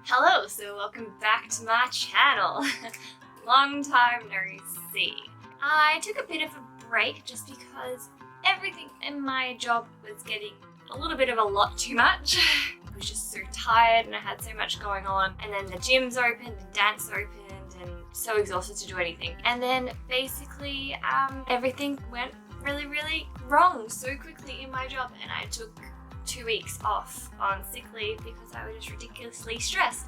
Hello, so welcome back to my channel. Long time no see. I took a bit of a break just because everything in my job was getting a little bit of a lot too much. I was just so tired and I had so much going on, and then the gyms opened and dance opened and so exhausted to do anything. And then basically everything went really wrong so quickly in my job, and I took 2 weeks off on sick leave because I was just ridiculously stressed.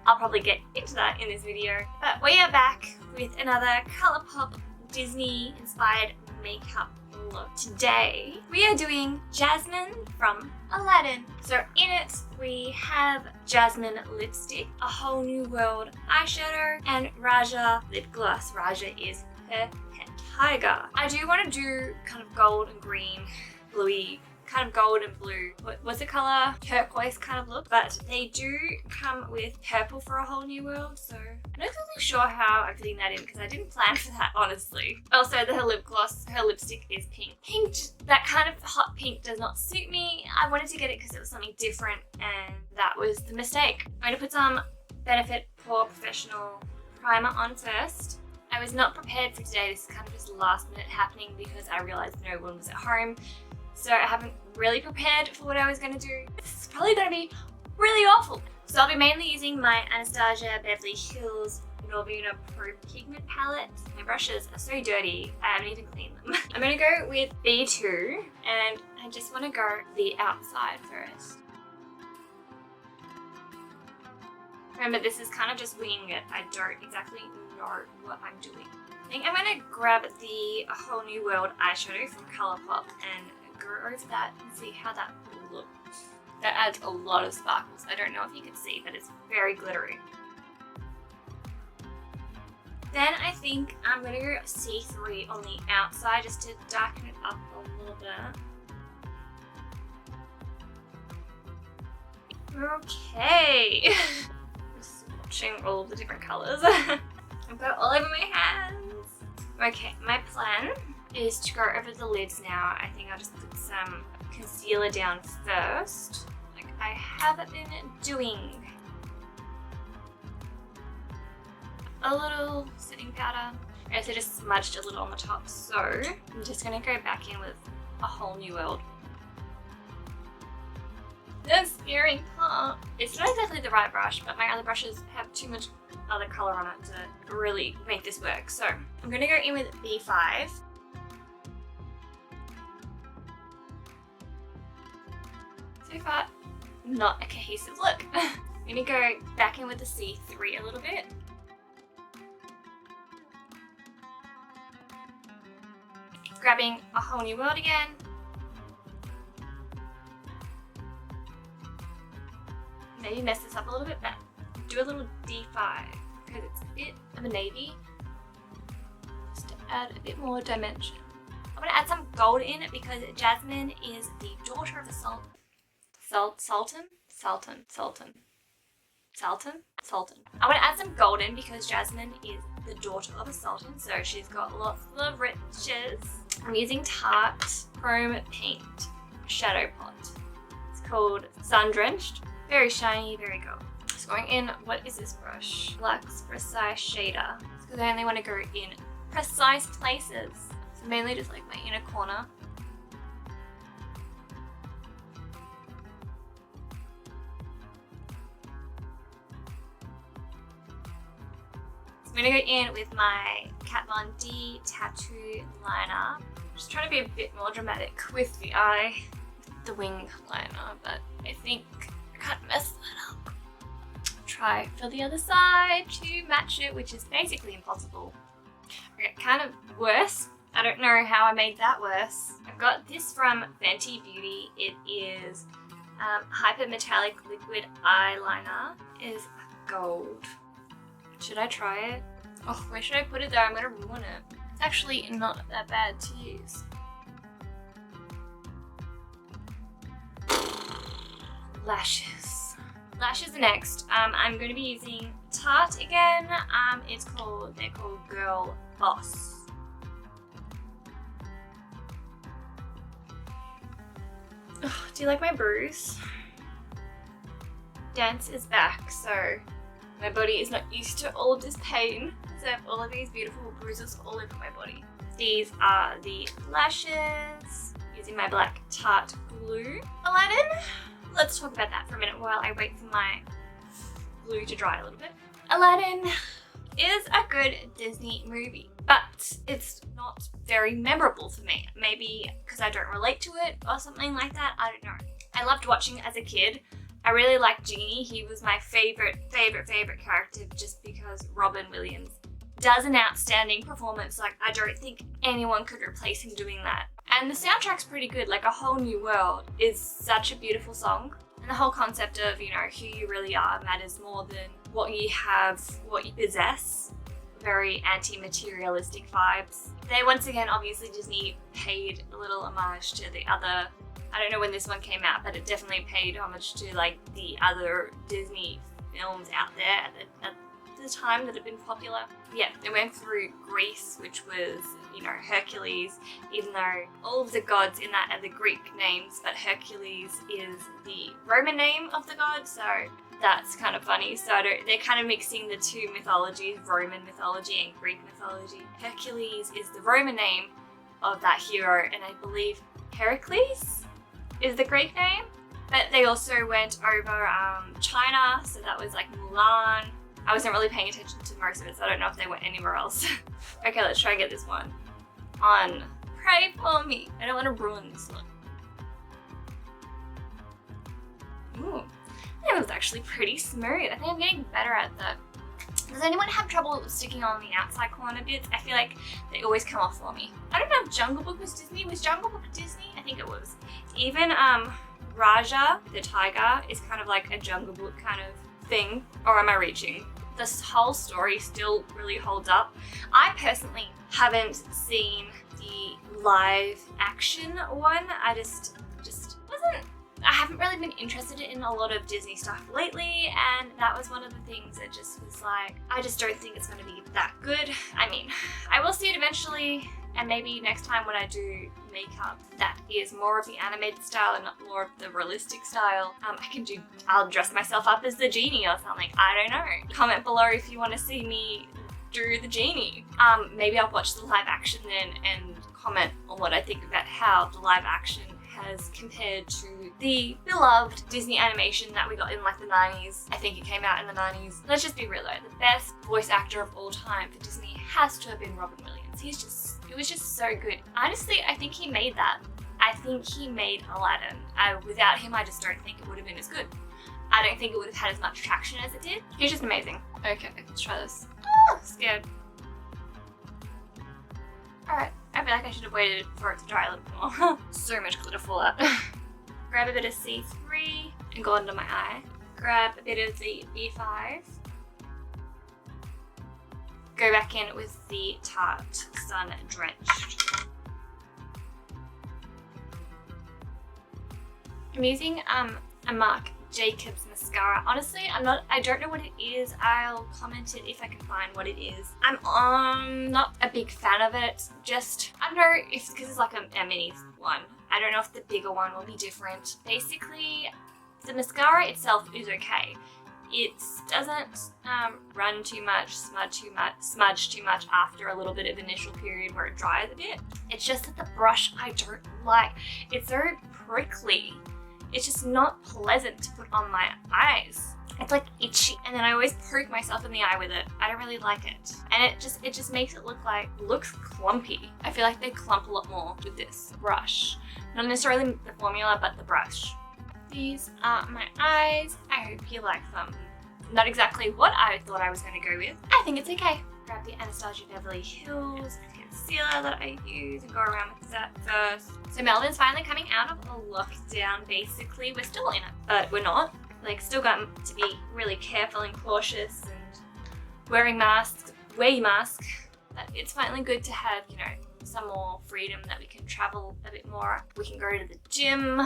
I'll probably get into that in this video. But we are back with another Colourpop Disney inspired makeup look. Today we are doing Jasmine from Aladdin. So in it we have Jasmine lipstick, A Whole New World eyeshadow, and Raja lip gloss. Raja is her pet tiger. I do want to do kind of gold and green, bluey, kind of gold and blue. What's the color? Turquoise kind of look. But they do come with purple for A Whole New World, so I'm not really sure how I'm fitting that in because I didn't plan for that, honestly. Also, her lip gloss, her lipstick is pink. Pink, that kind of hot pink does not suit me. I wanted to get it because it was something different, and that was the mistake. I'm going to put some Benefit POREfessional primer on first. I was not prepared for today. This is kind of just last minute happening because I realized no one was at home. So I haven't really prepared for what I was going to do. This is probably going to be really awful. So I'll be mainly using my Anastasia Beverly Hills Norvina Pro Pigment palette. My brushes are so dirty, I haven't even cleaned them. I'm going to go with B2, and I just want to go the outside first. Remember, this is kind of just winging it. I don't exactly know what I'm doing. I think I'm going to grab the A Whole New World eyeshadow from Colourpop and go over that and see how that looks. That adds a lot of sparkles. I don't know if you can see, but it's very glittery. Then I think I'm going to go C3 on the outside just to darken it up a little bit. Okay. Just watching all of the different colours. I've got it all over my hands. Okay, my plan is to go over the lids now. I think I'll just put some concealer down first, like I have been doing. A little setting powder. I also just smudged a little on the top, so I'm just going to go back in with A Whole New World. The scary part. It's not exactly the right brush, but my other brushes have too much other colour on it to really make this work. So I'm going to go in with B5. So far, not a cohesive look. I'm going to go back in with the C3 a little bit. Grabbing A Whole New World again. Maybe mess this up a little bit, but do a little D5 because it's a bit of a navy. Just to add a bit more dimension. I'm going to add some gold in it because Jasmine is the daughter of a sultan. I want to add some gold in because Jasmine is the daughter of a sultan, so she's got lots of riches. I'm using Tarte Chrome Paint Shadow Pot. It's called Sun Drenched. Very shiny, very gold. Just going in, what is this brush? Luxe Precise Shader. It's because I only want to go in precise places. So mainly just like my inner corner. I'm going to go in with my Kat Von D Tattoo Liner. Just trying to be a bit more dramatic with the eye, the wing liner, but I think I can't mess that up. Try for the other side to match it, which is basically impossible. Okay, kind of worse. I don't know how I made that worse. I've got this from Fenty Beauty. It is Hyper Metallic Liquid Eyeliner. It is gold. Should I try it? Oh, where should I put it though? I'm gonna ruin it. It's actually not that bad to use. Lashes. Lashes are next. I'm going to be using Tarte again. They're called Girl Boss. Oh, do you like my bruise? Dance is back, so my body is not used to all of this pain. So I have all of these beautiful bruises all over my body. These are the lashes, using my black Tarte glue. Aladdin, let's talk about that for a minute while I wait for my glue to dry a little bit. Aladdin is a good Disney movie, but it's not very memorable for me. Maybe because I don't relate to it or something like that, I don't know. I loved watching it as a kid. I really liked Genie. He was my favorite character just because Robin Williams does an outstanding performance. Like, I don't think anyone could replace him doing that. And the soundtrack's pretty good. Like, A Whole New World is such a beautiful song. And the whole concept of, you know, who you really are matters more than what you have, what you possess. Very anti-materialistic vibes. They, once again, obviously Disney paid a little homage to the other, I don't know when this one came out, but it definitely paid homage to like the other Disney films out there at the time that had been popular. Yeah, they went through Greece, which was, you know, Hercules, even though all of the gods in that are the Greek names, but Hercules is the Roman name of the god, so that's kind of funny. So they're kind of mixing the two mythologies, Roman mythology and Greek mythology. Hercules is the Roman name of that hero, and I believe Heracles is the Greek name. But they also went over China, so that was like Mulan. I wasn't really paying attention to most of it, so I don't know if they went anywhere else. Okay, let's try and get this one on. Pray for me. I don't want to ruin this look. Ooh, that was actually pretty smooth. I think I'm getting better at that. Does anyone have trouble sticking on the outside corner bits? I feel like they always come off for me. I don't know if Jungle Book was Disney. Was Jungle Book Disney? I think it was. Even Raja, the tiger, is kind of like a Jungle Book kind of thing. Or am I reaching? This whole story still really holds up. I personally haven't seen the live action one. I just wasn't, I haven't really been interested in a lot of Disney stuff lately, and that was one of the things that just was like, I just don't think it's going to be that good. I mean, I will see it eventually, and maybe next time when I do makeup that is more of the animated style and not more of the realistic style, I'll dress myself up as the genie or something. I don't know. Comment below if you want to see me do the genie. Maybe I'll watch the live action then and comment on what I think about how the live action has compared to the beloved Disney animation that we got in like the 90s. I think it came out in the 90s. Let's just be real though, the best voice actor of all time for Disney has to have been Robin Williams. It was just so good. Honestly, I think he made that. I think he made Aladdin. Without him, I just don't think it would have been as good. I don't think it would have had as much traction as it did. He's just amazing. Okay, let's try this. Oh, scared. Alright, I feel like I should have waited for it to dry a little bit more. So much glitter fallout. Grab a bit of C3 and go under my eye. Grab a bit of the B5. Go back in with the Tarte Sun Drenched. I'm using a MARC Jacobs mascara. Honestly, I don't know what it is. I'll comment it if I can find what it is. I'm not a big fan of it. I don't know if, because it's like a mini one. I don't know if the bigger one will be different. Basically, the mascara itself is okay. It doesn't run too much, smudge too much after a little bit of initial period where it dries a bit. It's just that the brush I don't like. It's so prickly. It's just not pleasant to put on my eyes. It's like itchy, and then I always poke myself in the eye with it. I don't really like it. And it just makes it looks clumpy. I feel like they clump a lot more with this brush. Not necessarily the formula, but the brush. These are my eyes. I hope you like them. Not exactly what I thought I was going to go with. I think it's okay. Grab the Anastasia Beverly Hills concealer that I use and go around with that first. So Melbourne's finally coming out of a lockdown, basically. We're still in it, but we're not. Like, still got to be really careful and cautious and wearing masks. Wear your mask. But it's finally good to have, you know, some more freedom, that we can travel a bit more. We can go to the gym,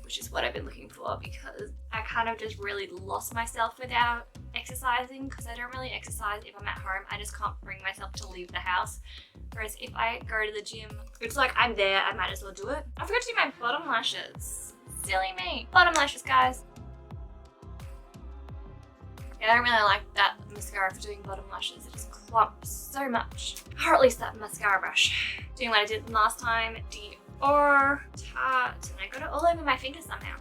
which is what I've been looking for, because I kind of just really lost myself without exercising, because I don't really exercise if I'm at home. I just can't bring myself to leave the house. Whereas if I go to the gym, it's like I'm there, I might as well do it. I forgot to do my bottom lashes. Silly me. Bottom lashes, guys. I don't really like that mascara for doing bottom lashes. It just clumps so much. Or at least that mascara brush. Doing what I did last time, Dior, Tarte, and I got it all over my finger somehow.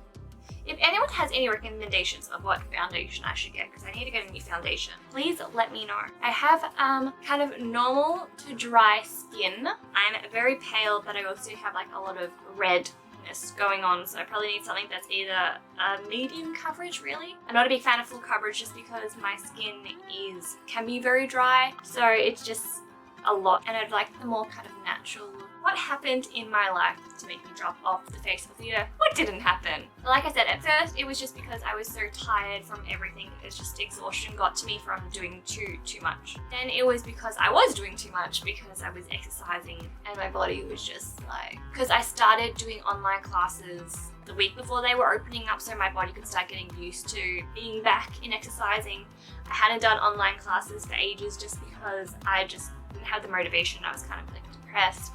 If anyone has any recommendations of what foundation I should get, because I need to get a new foundation, please let me know. I have kind of normal to dry skin. I'm very pale, but I also have like a lot of redness going on, so I probably need something that's either a medium coverage, really. I'm not a big fan of full coverage just because my skin can be very dry, so it's just a lot, and I'd like the more kind of natural look. What happened in my life to make me drop off the face of the earth? What didn't happen? Like I said, at first it was just because I was so tired from everything. It's just exhaustion got to me from doing too much. Then it was because I was doing too much because I was exercising and my body was just like, because I started doing online classes the week before they were opening up so my body could start getting used to being back in exercising. I hadn't done online classes for ages just because I just didn't have the motivation. I was kind of like depressed.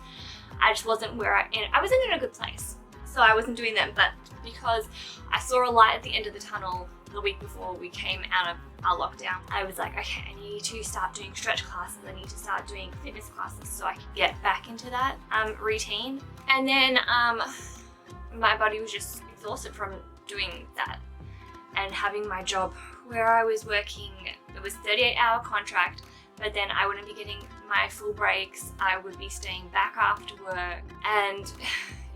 I just wasn't I wasn't in a good place. So I wasn't doing them, but because I saw a light at the end of the tunnel the week before we came out of our lockdown, I was like, okay, I need to start doing stretch classes. I need to start doing fitness classes so I can get back into that routine. And then my body was just exhausted from doing that and having my job where I was working. It was a 38-hour contract, but then I wouldn't be getting my full breaks. I would be staying back after work, and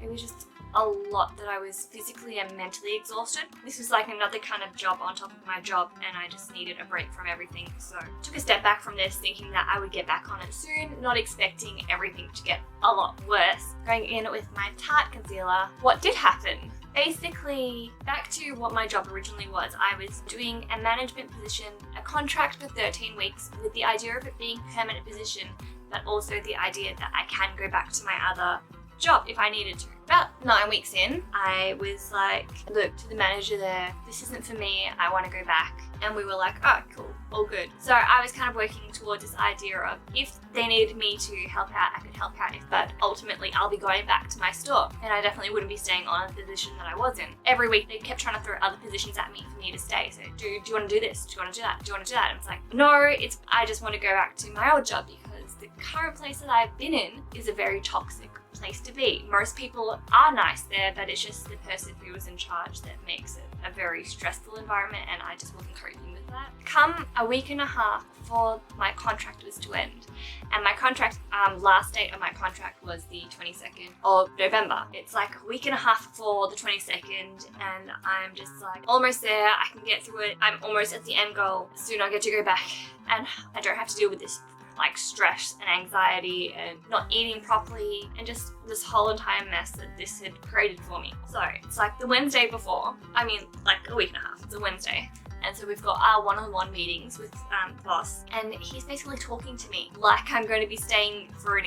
it was just a lot that I was physically and mentally exhausted. This was like another kind of job on top of my job, and I just needed a break from everything. So I took a step back from this, thinking that I would get back on it soon, not expecting everything to get a lot worse. Going in with my Tarte concealer, what did happen? Basically, back to what my job originally was. I was doing a management position, a contract for 13 weeks with the idea of it being a permanent position, but also the idea that I can go back to my other job if I needed to. About 9 weeks in, I was like, look, to the manager there, this isn't for me, I want to go back. And we were like, oh, cool, all good. So I was kind of working towards this idea of if they needed me to help out, I could help out, but ultimately I'll be going back to my store, and I definitely wouldn't be staying on a position that I was in. Every week they kept trying to throw other positions at me for me to stay. So, do you want to do this? Do you want to do that? Do you want to do that? And it's like, no, I just want to go back to my old job because the current place that I've been in is a very toxic place to be. Most people are nice there, but it's just the person who was in charge that makes it a very stressful environment, and I just wasn't coping with that. Come a week and a half before my contract was to end, and my contract, last date of my contract was the 22nd of November. It's like a week and a half before the 22nd, and I'm just like almost there. I can get through it. I'm almost at the end goal. Soon I get to go back, and I don't have to deal with this like stress and anxiety and not eating properly and just this whole entire mess that this had created for me. So it's like the Wednesday before, I mean like a week and a half, it's a Wednesday. And so we've got our one-on-one meetings with the boss, and he's basically talking to me like I'm going to be staying for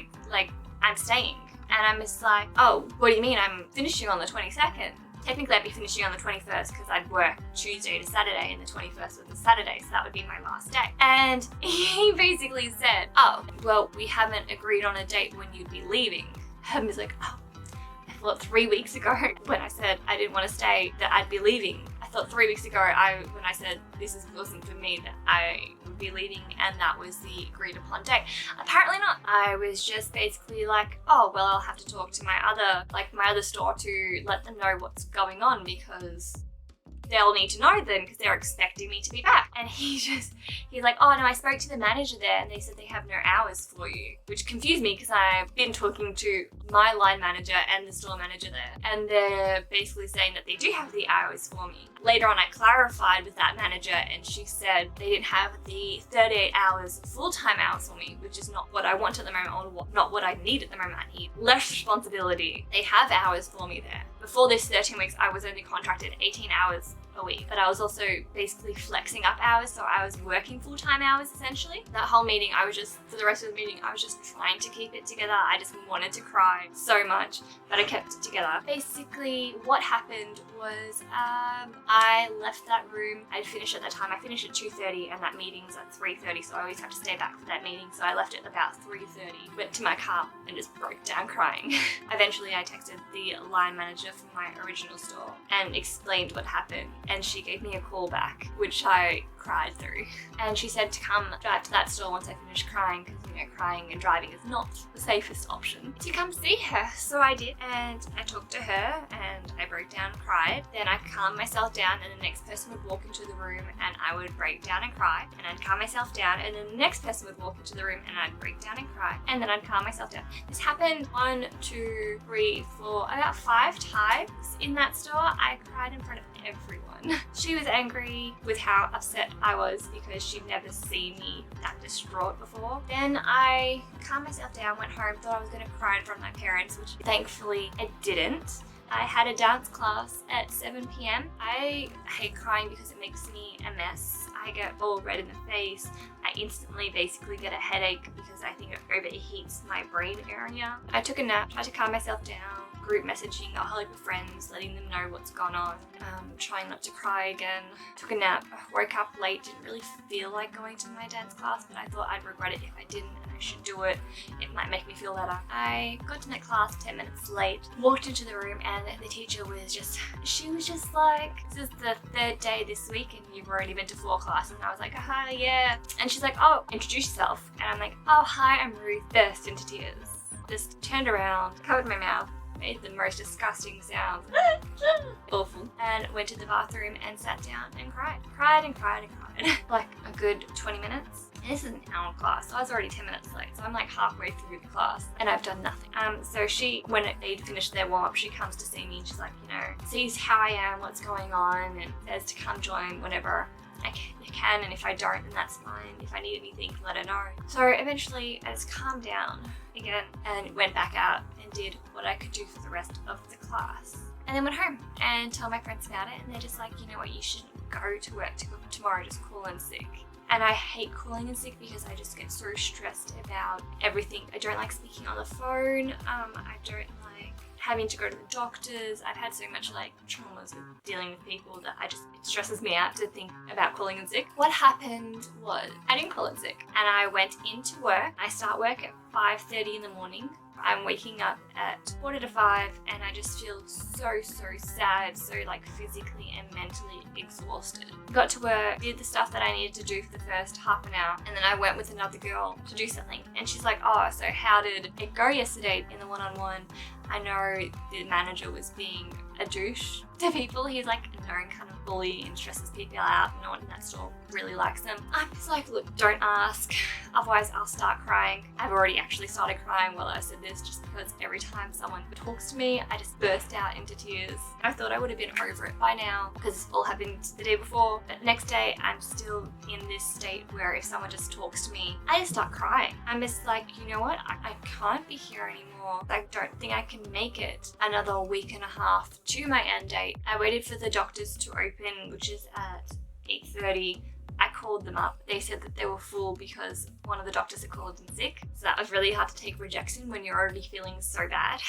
I'm staying. And I'm just like, oh, what do you mean? I'm finishing on the 22nd. Technically I'd be finishing on the 21st because I'd work Tuesday to Saturday, and the 21st was a Saturday, so that would be my last day. And he basically said, oh, well, we haven't agreed on a date when you'd be leaving. And I was like, oh, I thought 3 weeks ago when I said I didn't want to stay that I'd be leaving. I thought 3 weeks ago when I said this wasn't for me that I would be leaving, and that was the agreed upon date. Apparently not. I was just basically like, oh, well, I'll have to talk to my other store to let them know what's going on, because they'll need to know then because they're expecting me to be back. And he's like, oh no, I spoke to the manager there and they said they have no hours for you, which confused me because I've been talking to my line manager and the store manager there, and they're basically saying that they do have the hours for me. Later on I clarified with that manager, and she said they didn't have the 38 hours full-time hours for me, which is not what I want at the moment, or not what I need at the moment. I need less responsibility. They have hours for me there. Before this 13 weeks I was only contracted 18 hours a week, but I was also basically flexing up hours, so I was working full-time hours essentially. That whole meeting, for the rest of the meeting, I was just trying to keep it together. I just wanted to cry so much, but I kept it together. Basically what happened was I left that room. I'd finished at that time. I finished at 2:30 and that meeting's at 3:30, so I always have to stay back for that meeting, so I left at about 3:30, went to my car and just broke down crying. Eventually I texted the line manager from my original store and explained what happened, and she gave me a call back, which I cried through. And she said to come drive to that store once I finished crying, because you know, crying and driving is not the safest option, to come see her. So I did, and I talked to her and I broke down and cried. Then I calmed myself down, and the next person would walk into the room and I would break down and cry, and I'd calm myself down, and then the next person would walk into the room and I'd break down and cry, and then I'd calm myself down. This happened 1, 2, 3, 4, about 5 times in that store. I cried in front of everyone. She was angry with how upset I was because she'd never seen me that distraught before. Then I calmed myself down, went home, thought I was going to cry in front of my parents, which thankfully I didn't. I had a dance class at 7 p.m. I hate crying because it makes me a mess. I get all red in the face. I instantly basically get a headache because I think it overheats my brain area. I took a nap, tried to calm myself down, group messaging a whole heap of friends, letting them know what's gone on, trying not to cry again. Took a nap, woke up late, didn't really feel like going to my dance class, but I thought I'd regret it if I didn't, and I should do it. It might make me feel better. I got to that class 10 minutes late, walked into the room, and the teacher was she was just like, this is the 3rd day this week and you've already been to 4 classes. And I was like, hi, yeah. And she's like, oh, introduce yourself. And I'm like, oh, hi, I'm Ruth. Burst into tears. Just turned around, covered my mouth, made the most disgusting sounds. Awful. And went to the bathroom and sat down and cried. Cried and cried and cried. Like a good 20 minutes. And this is an hour class, so I was already 10 minutes late. So I'm like halfway through the class and I've done nothing. So she, when they'd finished their warm up, she comes to see me and she's like, you know, sees how I am, what's going on, and says to come join whenever I can, and if I don't, then that's fine. If I need anything, let her know. So eventually I just calmed down again and went back out and did what I could do for the rest of the class. And then went home and told my friends about it, and they're just like, you know what, you shouldn't go to work tomorrow, just call in sick. And I hate calling in sick because I just get so stressed about everything. I don't like speaking on the phone. I don't like having to go to the doctors. I've had so much like traumas with dealing with people that it stresses me out to think about calling in sick. What happened was I didn't call in sick, and I went into work. I start work at 5:30 in the morning. I'm waking up at 4:45 and I just feel so sad, so like physically and mentally exhausted. Got to work, did the stuff that I needed to do for the first half an hour, and then I went with another girl to do something, and she's like, oh, so how did it go yesterday in the one-on-one? I know the manager was being a douche to people. He's like a known kind of bully and stresses people out. No one in that store really likes them. I'm just like, look, don't ask, otherwise I'll start crying. I've already actually started crying while I said this, just because every time someone talks to me, I just burst out into tears. I thought I would have been over it by now because this all happened the day before, but next day I'm still in this state where if someone just talks to me, I just start crying. I'm just like, you know what, I can't be here anymore. I don't think I can make it another week and a half to my end date. I waited for the doctors to open, which is at 8:30. I called them up. They said that they were full because one of the doctors had called in sick. So that was really hard to take rejection when you're already feeling so bad.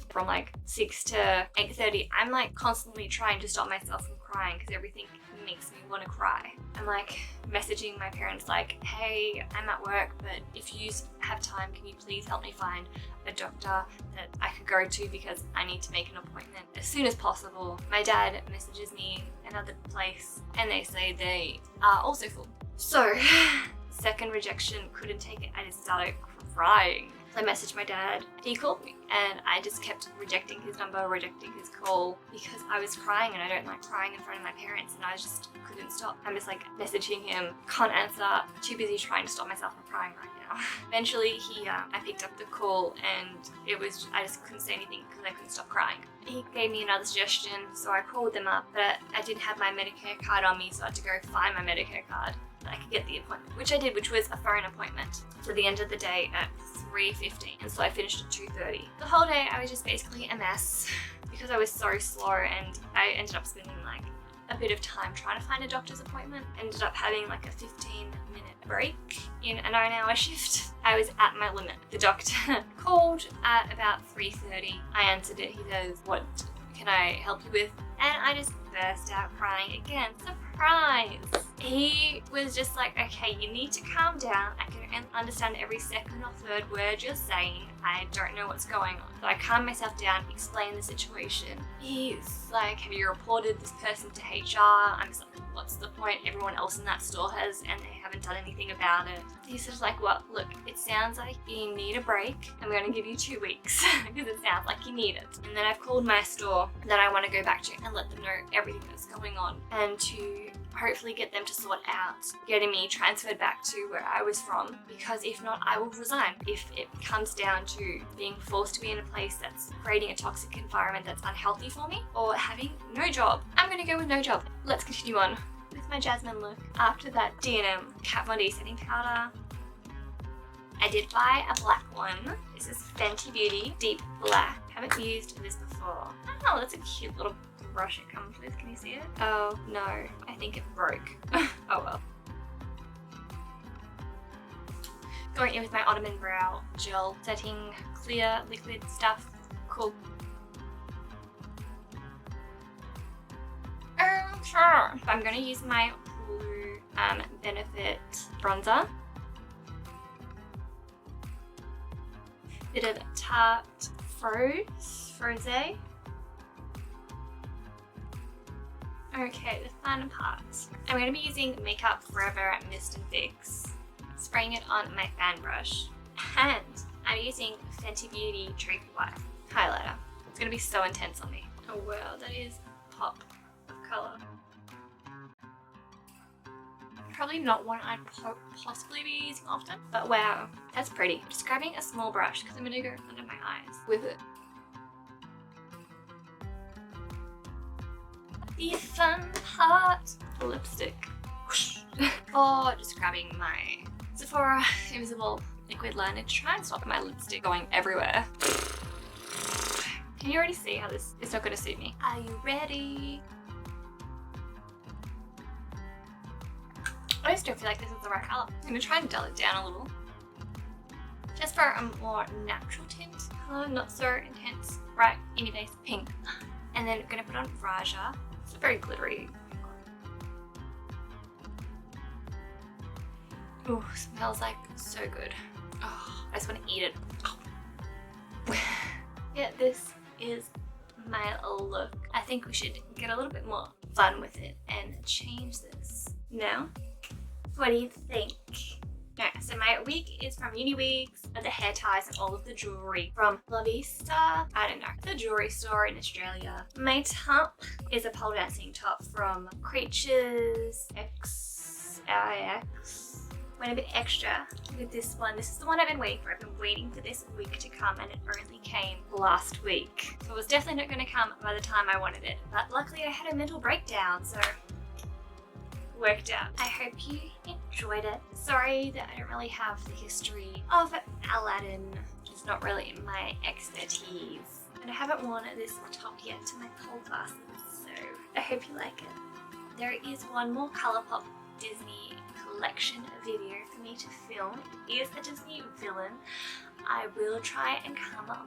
From like 6 to 8:30, I'm like constantly trying to stop myself from crying because everything makes me want to cry. I'm like messaging my parents like, hey, I'm at work, but if you have time, can you please help me find a doctor that I could go to because I need to make an appointment as soon as possible. My dad messages me another place and they say they are also full. So second rejection, couldn't take it. I just started crying. I messaged my dad, he called me, and I just kept rejecting his number, rejecting his call because I was crying and I don't like crying in front of my parents, and I just couldn't stop. I'm just like messaging him, can't answer, too busy trying to stop myself from crying right now. Eventually I picked up the call and I just couldn't say anything because I couldn't stop crying. He gave me another suggestion, so I called them up, but I didn't have my Medicare card on me, so I had to go find my Medicare card. I could get the appointment, which I did, which was a phone appointment for the end of the day at 3:15, and so I finished at 2:30. The whole day I was just basically a mess because I was so slow, and I ended up spending like a bit of time trying to find a doctor's appointment. Ended up having like a 15-minute break in a 9-hour shift. I was at my limit. The doctor called at about 3:30. I answered it. He says, what can I help you with? And I just burst out crying again. Surprise! He was just like, okay, you need to calm down. I can understand every second or third word you're saying. I don't know what's going on. So I calmed myself down, explained the situation. He's like, have you reported this person to HR? I'm just like, what's the point? Everyone else in that store has, and they haven't done anything about it. He's just like, well, look, it sounds like you need a break. I'm going to give you 2 weeks because it sounds like you need it. And then I've called my store that I want to go back to and let them know everything that's going on, and to hopefully get them to sort out getting me transferred back to where I was from, because if not, I will resign. If it comes down to being forced to be in a place that's creating a toxic environment that's unhealthy for me, or having no job, I'm going to go with no job. Let's continue on with my Jasmine look. After that, D&M Kat Von D setting powder. I did buy a black one. This is Fenty Beauty Deep Black. Haven't used this before. Oh, that's a cute little brush it comes with. Can you see it? Oh no, I think it broke. Oh well. Going in with my Ottoman Brow Gel Setting Clear Liquid Stuff. Cool. Sure. I'm going to use my Blue Benefit Bronzer. Bit of Tarte Froze. Okay, the fun parts. I'm going to be using Makeup Forever Mist and Fix, spraying it on my fan brush, and I'm using Fenty Beauty Trophy Wipe highlighter. It's going to be so intense on me. Oh wow, that is pop of colour. Probably not one I'd possibly be using often, but wow, that's pretty. Just grabbing a small brush because I'm going to go under my eyes with it. The fun part, the lipstick. Or just grabbing my Sephora Invisible Liquid Liner to try and stop my lipstick going everywhere. Can you already see how this is not going to suit me? Are you ready? I just don't feel like this is the right colour. I'm going to try and dull it down a little, just for a more natural tint colour, not so intense. Right, in your face, pink. And then I'm going to put on Raja. It's a very glittery pink one. Ooh, smells like so good. Oh, I just want to eat it. Oh. Yeah, this is my look. I think we should get a little bit more fun with it and change this now. What do you think? Okay, so my wig is from Uniwigs, the hair ties and all of the jewellery from La Vista, I don't know, the jewellery store in Australia. My top is a pole dancing top from Creatures XIX. Went a bit extra with this one. This is the one I've been waiting for. I've been waiting for this wig to come, and it only came last week. So it was definitely not going to come by the time I wanted it. But luckily I had a mental breakdown, so worked out. I hope you enjoyed it. Sorry that I don't really have the history of Aladdin. It's not really my expertise. And I haven't worn this top yet to my pole classes, so I hope you like it. There is one more Colourpop Disney collection video for me to film. It is a Disney villain. I will try and come more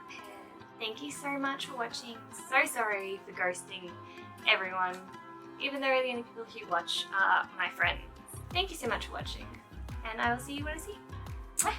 prepared. Thank you so much for watching. So sorry for ghosting everyone, even though the only people who watch are my friends. Thank you so much for watching, and I will see you when I see you. Bye.